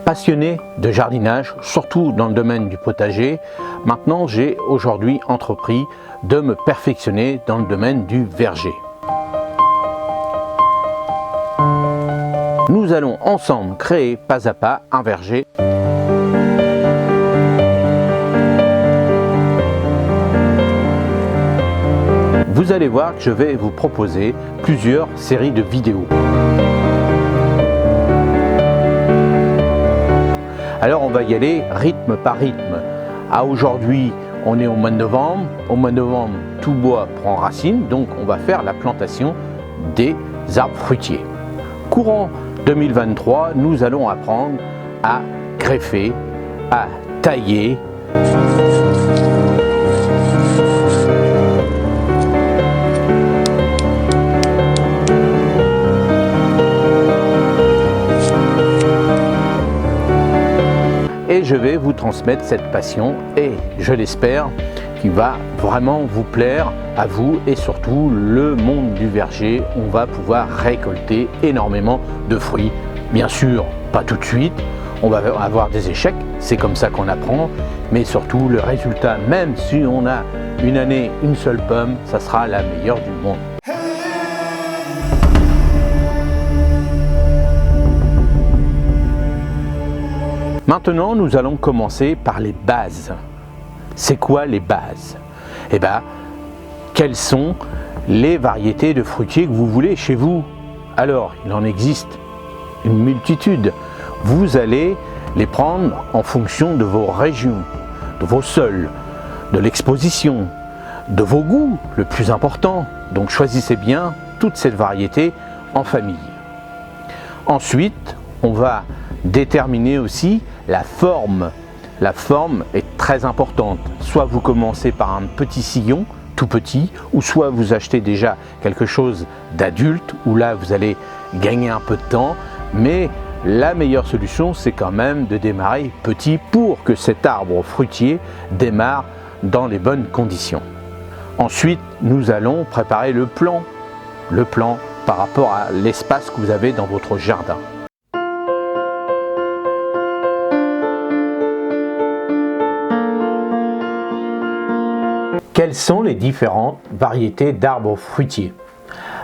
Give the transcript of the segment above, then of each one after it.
Passionné de jardinage, surtout dans le domaine du potager, maintenant j'ai aujourd'hui entrepris de me perfectionner dans le domaine du verger. Nous allons ensemble créer pas à pas un verger. Vous allez voir que je vais vous proposer plusieurs séries de vidéos. Alors on va y aller rythme par rythme. Aujourd'hui, on est au mois de novembre. Au mois de novembre, tout bois prend racine, donc on va faire la plantation des arbres fruitiers. Courant 2023, nous allons apprendre à greffer, à tailler. Et je vais vous transmettre cette passion et je l'espère qui va vraiment vous plaire à vous et surtout le monde du verger. On va pouvoir récolter énormément de fruits. Bien sûr, pas tout de suite, on va avoir des échecs, c'est comme ça qu'on apprend, mais surtout le résultat, même si on a une année, une seule pomme, ça sera la meilleure du monde. Maintenant, nous allons commencer par les bases. C'est quoi les bases? Eh bien, quelles sont les variétés de fruitiers que vous voulez chez vous? Alors, il en existe une multitude. Vous allez les prendre en fonction de vos régions, de vos sols, de l'exposition, de vos goûts, le plus important. Donc, choisissez bien toute cette variété en famille. Ensuite, on va déterminer aussi la forme. La forme est très importante. Soit vous commencez par un petit sillon, tout petit, ou soit vous achetez déjà quelque chose d'adulte, où là vous allez gagner un peu de temps. Mais la meilleure solution, c'est quand même de démarrer petit pour que cet arbre fruitier démarre dans les bonnes conditions. Ensuite, nous allons préparer le plan par rapport à l'espace que vous avez dans votre jardin. Quelles sont les différentes variétés d'arbres fruitiers?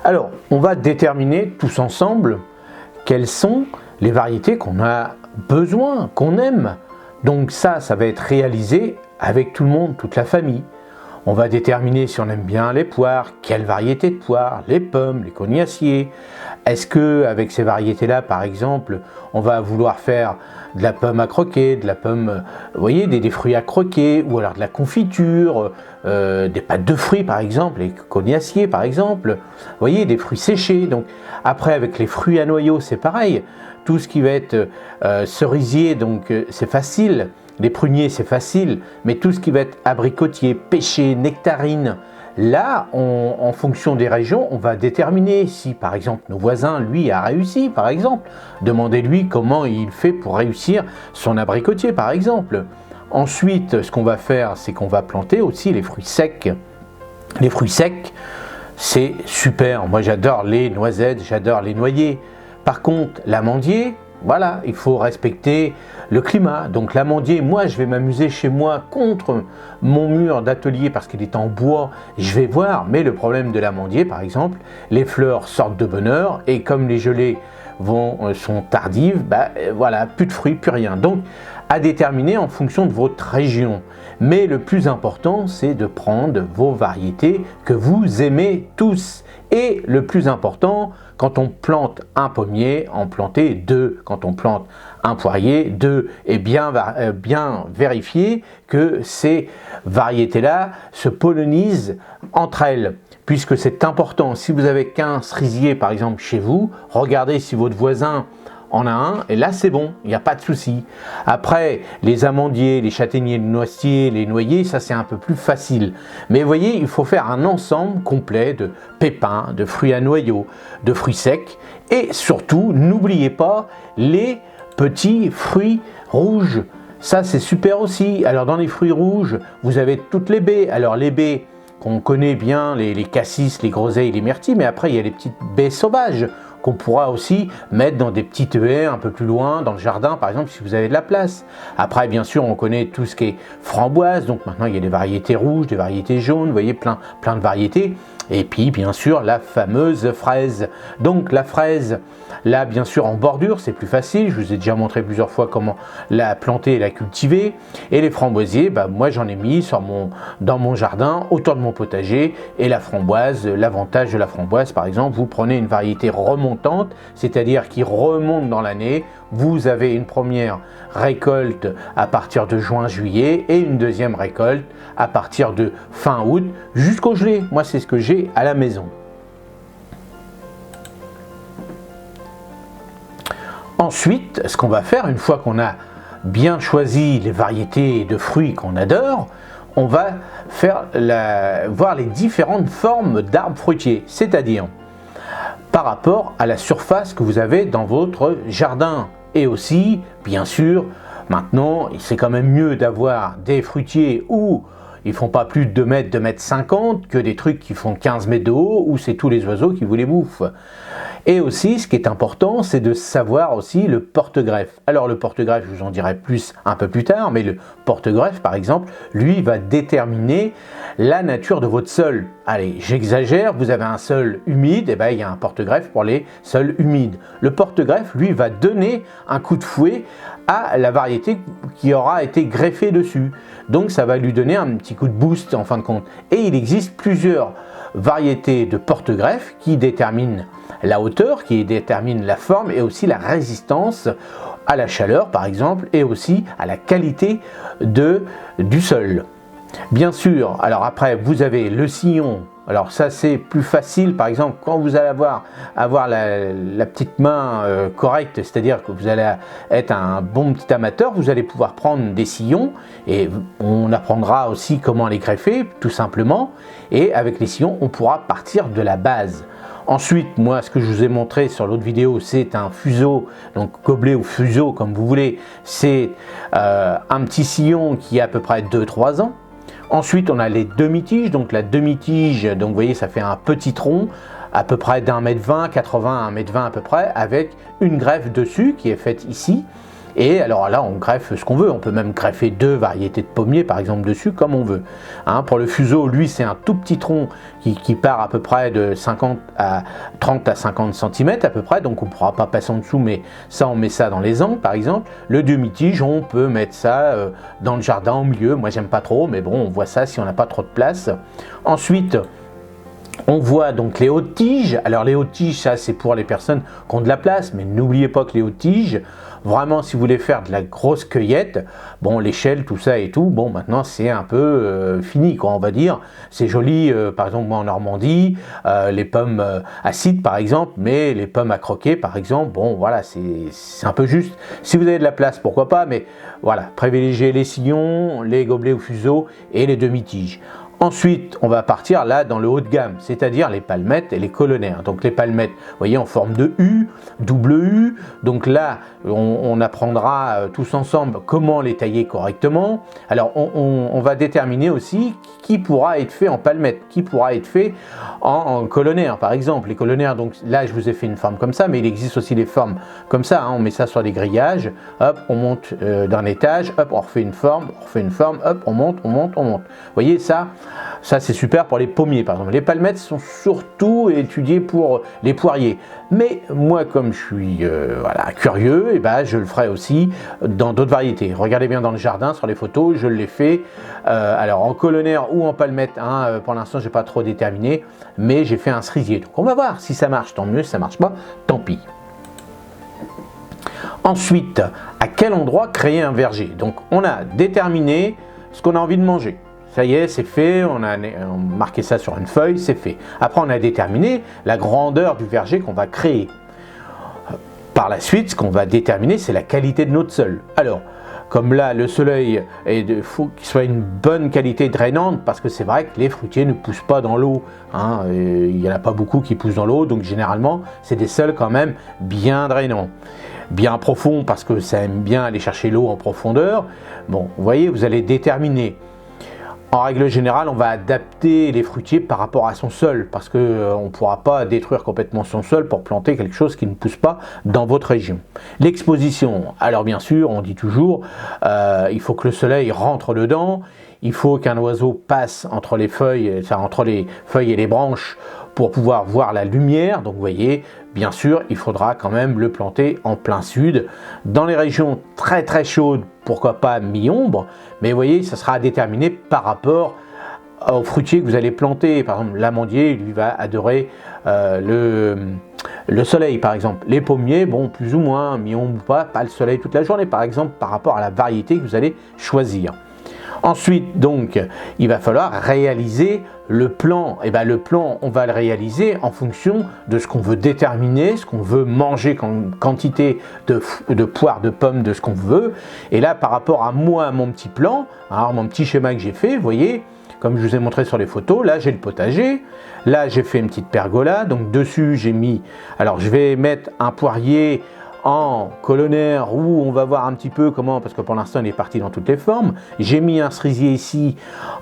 Alors, on va déterminer tous ensemble quelles sont les variétés qu'on a besoin, qu'on aime. Donc ça va être réalisé avec tout le monde, toute la famille. On va déterminer si on aime bien les poires, quelle variété de poires, les pommes, les cognaciers. Est-ce que avec ces variétés-là, par exemple, on va vouloir faire de la pomme à croquer, de la pomme, vous voyez, des fruits à croquer, ou alors de la confiture, des pâtes de fruits par exemple, les cognaciers par exemple, vous voyez, des fruits séchés. Donc après avec les fruits à noyaux, c'est pareil. Tout ce qui va être cerisier, donc c'est facile. Les pruniers, c'est facile, mais tout ce qui va être abricotier, pêcher, nectarine, là, en fonction des régions, on va déterminer si, par exemple, nos voisins, lui, a réussi, par exemple. Demandez-lui comment il fait pour réussir son abricotier, par exemple. Ensuite, ce qu'on va faire, c'est qu'on va planter aussi les fruits secs. Les fruits secs, c'est super. Moi, j'adore les noisettes, j'adore les noyers. Par contre, l'amandier, voilà, il faut respecter le climat. Donc l'amandier, moi je vais m'amuser chez moi contre mon mur d'atelier parce qu'il est en bois, je vais voir. Mais le problème de l'amandier par exemple, les fleurs sortent de bonne heure et comme les gelées sont tardives, voilà, plus de fruits, plus rien. Donc à déterminer en fonction de votre région. Mais le plus important, c'est de prendre vos variétés que vous aimez tous. Et le plus important, quand on plante un pommier, en planter deux. Quand on plante un poirier, deux. Et bien vérifier que ces variétés-là se pollinisent entre elles. Puisque c'est important. Si vous avez qu'un cerisier, par exemple, chez vous, regardez si votre voisin en a un, et là c'est bon, il n'y a pas de souci. Après, les amandiers, les châtaigniers, les noisetiers, les noyers, ça c'est un peu plus facile. Mais vous voyez, il faut faire un ensemble complet de pépins, de fruits à noyaux, de fruits secs, et surtout, n'oubliez pas les petits fruits rouges. Ça c'est super aussi. Alors dans les fruits rouges, vous avez toutes les baies. Alors les baies, qu'on connaît bien, les cassis, les groseilles, les myrtilles, mais après il y a les petites baies sauvages qu'on pourra aussi mettre dans des petites haies un peu plus loin dans le jardin, par exemple, si vous avez de la place. Après, bien sûr, on connaît tout ce qui est framboise, donc maintenant il y a des variétés rouges, des variétés jaunes, vous voyez, plein de variétés. Et puis, bien sûr, la fameuse fraise. Donc, la fraise, là, bien sûr, en bordure, c'est plus facile. Je vous ai déjà montré plusieurs fois comment la planter et la cultiver. Et les framboisiers, bah, moi, j'en ai mis dans mon jardin, autour de mon potager. Et la framboise, l'avantage de la framboise, par exemple, vous prenez une variété remontante, c'est-à-dire qui remonte dans l'année. Vous avez une première récolte à partir de juin-juillet et une deuxième récolte à partir de fin août jusqu'au gelé. Moi, c'est ce que j'ai à la maison. Ensuite, ce qu'on va faire, une fois qu'on a bien choisi les variétés de fruits qu'on adore, on va voir les différentes formes d'arbres fruitiers, c'est-à-dire par rapport à la surface que vous avez dans votre jardin. Et aussi, bien sûr, maintenant, c'est quand même mieux d'avoir des fruitiers où ils font pas plus de 2 mètres, 2 mètres 50 que des trucs qui font 15 mètres de haut où c'est tous les oiseaux qui vous les bouffent. Et aussi, ce qui est important, c'est de savoir aussi le porte-greffe. Alors le porte-greffe, je vous en dirai plus un peu plus tard, mais le porte-greffe, par exemple, lui va déterminer la nature de votre sol. Allez, j'exagère, vous avez un sol humide, et bien il y a un porte-greffe pour les sols humides. Le porte-greffe, lui, va donner un coup de fouet à la variété qui aura été greffée dessus. Donc ça va lui donner un petit coup de boost en fin de compte. Et il existe plusieurs variétés de porte-greffe qui déterminent la hauteur, qui déterminent la forme et aussi la résistance à la chaleur par exemple et aussi à la qualité du sol. Bien sûr, alors après vous avez le sillon. Alors ça c'est plus facile, par exemple quand vous allez avoir la petite main correcte, c'est-à-dire que vous allez être un bon petit amateur, vous allez pouvoir prendre des sillons et on apprendra aussi comment les greffer tout simplement, et avec les sillons on pourra partir de la base. Ensuite, moi, ce que je vous ai montré sur l'autre vidéo, c'est un fuseau, donc gobelet ou fuseau comme vous voulez, c'est un petit sillon qui a à peu près 2-3 ans. Ensuite, on a les demi-tiges, donc la demi-tige, donc vous voyez, ça fait un petit tronc, à peu près d'1,20 m, 80 à 1,20 m à peu près, avec une greffe dessus qui est faite ici. Et alors là, on greffe ce qu'on veut, on peut même greffer 2 variétés de pommiers par exemple dessus, comme on veut. Hein, pour le fuseau, lui, c'est un tout petit tronc qui part à peu près de 30 à 50 cm à peu près, donc on ne pourra pas passer en dessous, mais ça, on met ça dans les angles par exemple. Le demi-tige, on peut mettre ça dans le jardin au milieu, moi j'aime pas trop, mais bon, on voit ça si on n'a pas trop de place. Ensuite, on voit donc les hautes tiges. Alors les hautes tiges, ça c'est pour les personnes qui ont de la place, mais n'oubliez pas que les hautes tiges, vraiment si vous voulez faire de la grosse cueillette, bon l'échelle, tout ça et tout, bon maintenant c'est un peu fini quoi, on va dire. C'est joli, par exemple moi en Normandie, les pommes acides par exemple, mais les pommes à croquer par exemple, bon voilà, c'est un peu juste. Si vous avez de la place, pourquoi pas, mais voilà, privilégiez les sillons, les gobelets ou fuseaux et les demi-tiges. Ensuite, on va partir là dans le haut de gamme, c'est-à-dire les palmettes et les colonnaires. Donc les palmettes, vous voyez, en forme de U, double U. Donc là, on apprendra tous ensemble comment les tailler correctement. Alors on va déterminer aussi qui pourra être fait en palmette, qui pourra être fait en colonnaire par exemple. Les colonnaires, donc là je vous ai fait une forme comme ça, mais il existe aussi des formes comme ça. Hein. On met ça sur des grillages, hop, on monte d'un étage, hop, on refait une forme, hop, on monte. Vous voyez ça? Ça c'est super pour les pommiers par exemple. Les palmettes sont surtout étudiées pour les poiriers. Mais moi comme je suis voilà, curieux, et ben, je le ferai aussi dans d'autres variétés. Regardez bien dans le jardin sur les photos, je l'ai fait alors en colonnaire ou en palmette. Hein, pour l'instant je n'ai pas trop déterminé, mais j'ai fait un cerisier. Donc on va voir si ça marche, tant mieux, si ça ne marche pas, tant pis. Ensuite, à quel endroit créer un verger? Donc on a déterminé ce qu'on a envie de manger. Ça y est, c'est fait, on a marqué ça sur une feuille, c'est fait. Après, on a déterminé la grandeur du verger qu'on va créer. Par la suite, ce qu'on va déterminer, c'est la qualité de notre sol. Alors, comme là, le soleil, il faut qu'il soit une bonne qualité drainante, parce que c'est vrai que les fruitiers ne poussent pas dans l'eau. Hein, il n'y en a pas beaucoup qui poussent dans l'eau, donc généralement, c'est des sols quand même bien drainants. Bien profond, parce que ça aime bien aller chercher l'eau en profondeur. Bon, vous voyez, vous allez déterminer En règle générale, on va adapter les fruitiers par rapport à son sol parce qu'on ne pourra pas détruire complètement son sol pour planter quelque chose qui ne pousse pas dans votre région. L'exposition, alors bien sûr, on dit toujours, il faut que le soleil rentre dedans, il faut qu'un oiseau passe entre les feuilles, enfin, entre les feuilles et les branches pour pouvoir voir la lumière. Donc vous voyez, bien sûr, il faudra quand même le planter en plein sud. Dans les régions très très chaudes, pourquoi pas mi-ombre, mais vous voyez, ça sera déterminé par rapport aux fruitiers que vous allez planter. Par exemple, l'amandier, lui, va adorer le soleil, par exemple. Les pommiers, bon, plus ou moins, mi-ombre ou pas le soleil toute la journée, par exemple, par rapport à la variété que vous allez choisir. Ensuite, donc, il va falloir réaliser le plan. Et bien, le plan, on va le réaliser en fonction de ce qu'on veut déterminer, ce qu'on veut manger comme quantité de poires, de pommes, de ce qu'on veut. Et là, par rapport à moi, mon petit plan, alors mon petit schéma que j'ai fait, vous voyez, comme je vous ai montré sur les photos, là, j'ai le potager. Là, j'ai fait une petite pergola. Donc, dessus, j'ai mis... Alors, je vais mettre un poirier en colonnaire où on va voir un petit peu comment, parce que pour l'instant il est parti dans toutes les formes. J'ai mis un cerisier ici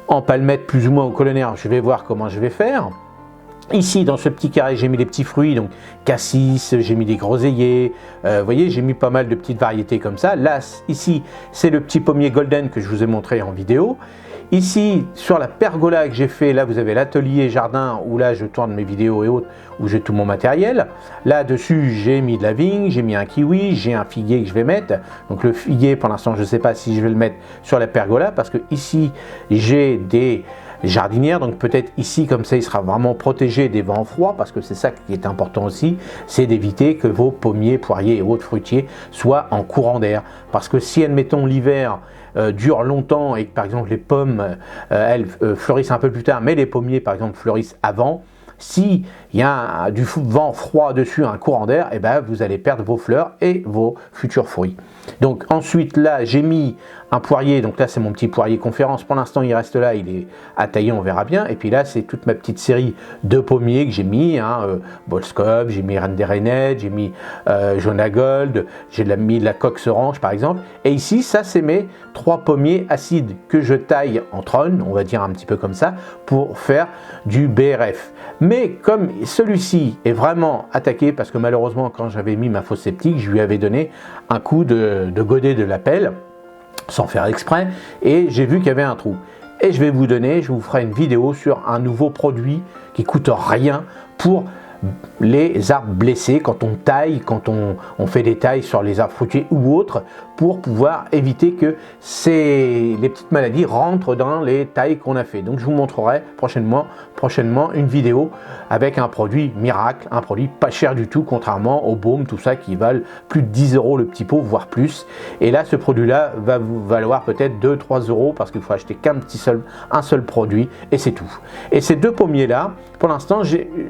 en palmette plus ou moins au colonnaire, je vais voir comment je vais faire. Ici dans ce petit carré j'ai mis les petits fruits, donc cassis, j'ai mis des groseilliers, vous voyez, j'ai mis pas mal de petites variétés comme ça. Là ici c'est le petit pommier golden que je vous ai montré en vidéo. Ici, sur la pergola que j'ai fait, là vous avez l'atelier jardin où là je tourne mes vidéos et autres, où j'ai tout mon matériel. Là-dessus, j'ai mis de la vigne, j'ai mis un kiwi, j'ai un figuier que je vais mettre. Donc le figuier, pour l'instant, je ne sais pas si je vais le mettre sur la pergola parce que ici, j'ai des jardinière, donc peut-être ici comme ça il sera vraiment protégé des vents froids parce que c'est ça qui est important aussi, c'est d'éviter que vos pommiers, poiriers et autres fruitiers soient en courant d'air, parce que si admettons l'hiver dure longtemps et que par exemple les pommes elles fleurissent un peu plus tard mais les pommiers par exemple fleurissent avant, si il y a du vent froid dessus, un courant d'air, et ben vous allez perdre vos fleurs et vos futurs fruits. Donc ensuite là j'ai mis un poirier, donc là c'est mon petit poirier conférence, pour l'instant il reste là, il est à tailler, on verra bien. Et puis là c'est toute ma petite série de pommiers que j'ai mis, Bolskov, j'ai mis Reine des Rainettes, j'ai mis Jonah Gold, j'ai mis de la Cox Orange par exemple. Et ici ça c'est mes 3 pommiers acides que je taille en trône, on va dire un petit peu comme ça, pour faire du BRF. Mais comme celui-ci est vraiment attaqué, parce que malheureusement quand j'avais mis ma fosse septique, je lui avais donné un coup de godet de la pelle, sans faire exprès, et j'ai vu qu'il y avait un trou. Et je vous ferai une vidéo sur un nouveau produit qui coûte rien pour les arbres blessés, quand on taille, quand on fait des tailles sur les arbres fruitiers ou autres, pour pouvoir éviter que les petites maladies rentrent dans les tailles qu'on a fait. Donc je vous montrerai prochainement une vidéo avec un produit miracle, un produit pas cher du tout, contrairement aux baumes, tout ça qui valent plus de 10 € le petit pot, voire plus. Et là ce produit là va vous valoir peut-être 2-3 € parce qu'il faut acheter un seul produit et c'est tout. Et ces 2 pommiers là, pour l'instant,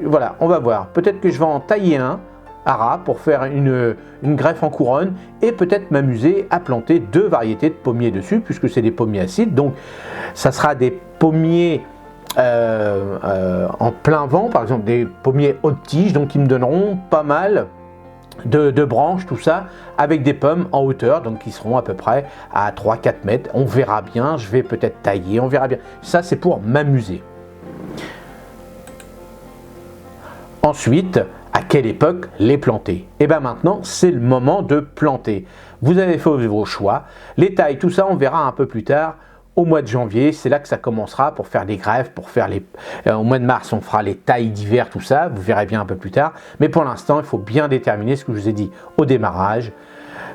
voilà, on va voir. Peut-être que je vais en tailler un à ras pour faire une greffe en couronne et peut-être m'amuser à planter 2 variétés de pommiers dessus puisque c'est des pommiers acides. Donc ça sera des pommiers en plein vent, par exemple des pommiers haute tige, donc qui me donneront pas mal de branches, tout ça, avec des pommes en hauteur, donc qui seront à peu près à 3-4 mètres. On verra bien, je vais peut-être tailler, on verra bien. Ça c'est pour m'amuser. Ensuite, à quelle époque les planter? Et bien maintenant, c'est le moment de planter. Vous avez fait vos choix. Les tailles, tout ça, on verra un peu plus tard. Au mois de janvier, c'est là que ça commencera pour faire les greffes, pour faire au mois de mars, on fera les tailles d'hiver, tout ça. Vous verrez bien un peu plus tard. Mais pour l'instant, il faut bien déterminer ce que je vous ai dit au démarrage.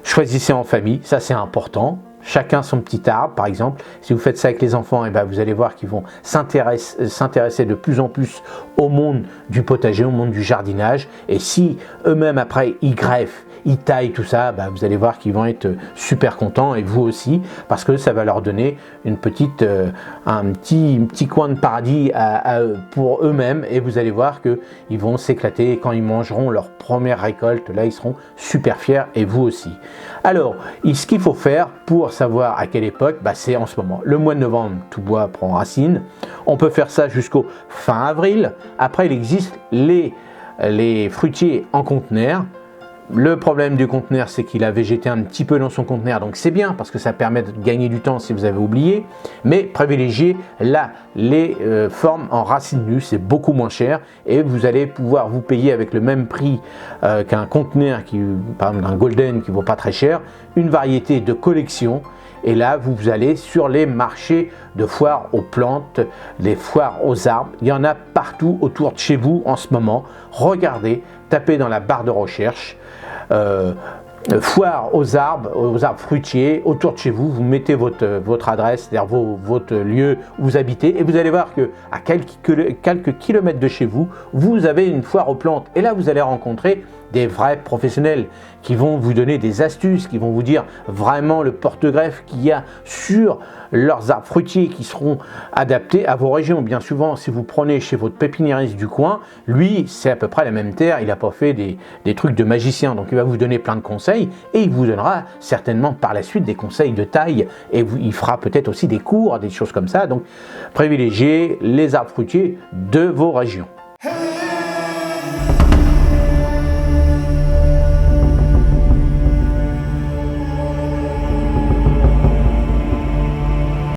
Choisissez en famille, ça c'est important. Chacun son petit arbre, par exemple. Si vous faites ça avec les enfants, et ben vous allez voir qu'ils vont s'intéresser de plus en plus au monde du potager, au monde du jardinage. Et si eux-mêmes, après, ils greffent, ils taillent tout ça, ben vous allez voir qu'ils vont être super contents, et vous aussi, parce que ça va leur donner un petit coin de paradis pour eux-mêmes. Et vous allez voir qu'ils vont s'éclater. Et quand ils mangeront leur première récolte, là, ils seront super fiers, et vous aussi. Alors, ce qu'il faut faire pour savoir à quelle époque, c'est en ce moment. Le mois de novembre, tout bois prend racine. On peut faire ça jusqu'au fin avril. Après, il existe les fruitiers en conteneur. Le problème du conteneur, c'est qu'il a végété un petit peu dans son conteneur, donc c'est bien parce que ça permet de gagner du temps si vous avez oublié, mais privilégiez là les formes en racines nues, c'est beaucoup moins cher et vous allez pouvoir vous payer avec le même prix qu'un conteneur, par exemple un golden qui ne vaut pas très cher, une variété de collection. Et là, vous allez sur les marchés de foires aux plantes, les foires aux arbres. Il y en a partout autour de chez vous en ce moment. Regardez, tapez dans la barre de recherche. Foire aux arbres fruitiers, autour de chez vous, vous mettez votre adresse, c'est-à-dire votre lieu où vous habitez, et vous allez voir que à quelques kilomètres de chez vous, vous avez une foire aux plantes. Et là, vous allez rencontrer des vrais professionnels qui vont vous donner des astuces, qui vont vous dire vraiment le porte-greffe qu'il y a sur leurs arbres fruitiers qui seront adaptés à vos régions. Bien souvent, si vous prenez chez votre pépiniériste du coin, lui, c'est à peu près la même terre, il n'a pas fait des trucs de magicien, donc il va vous donner plein de conseils et il vous donnera certainement par la suite des conseils de taille et il fera peut-être aussi des cours, des choses comme ça. Donc, privilégiez les arbres fruitiers de vos régions.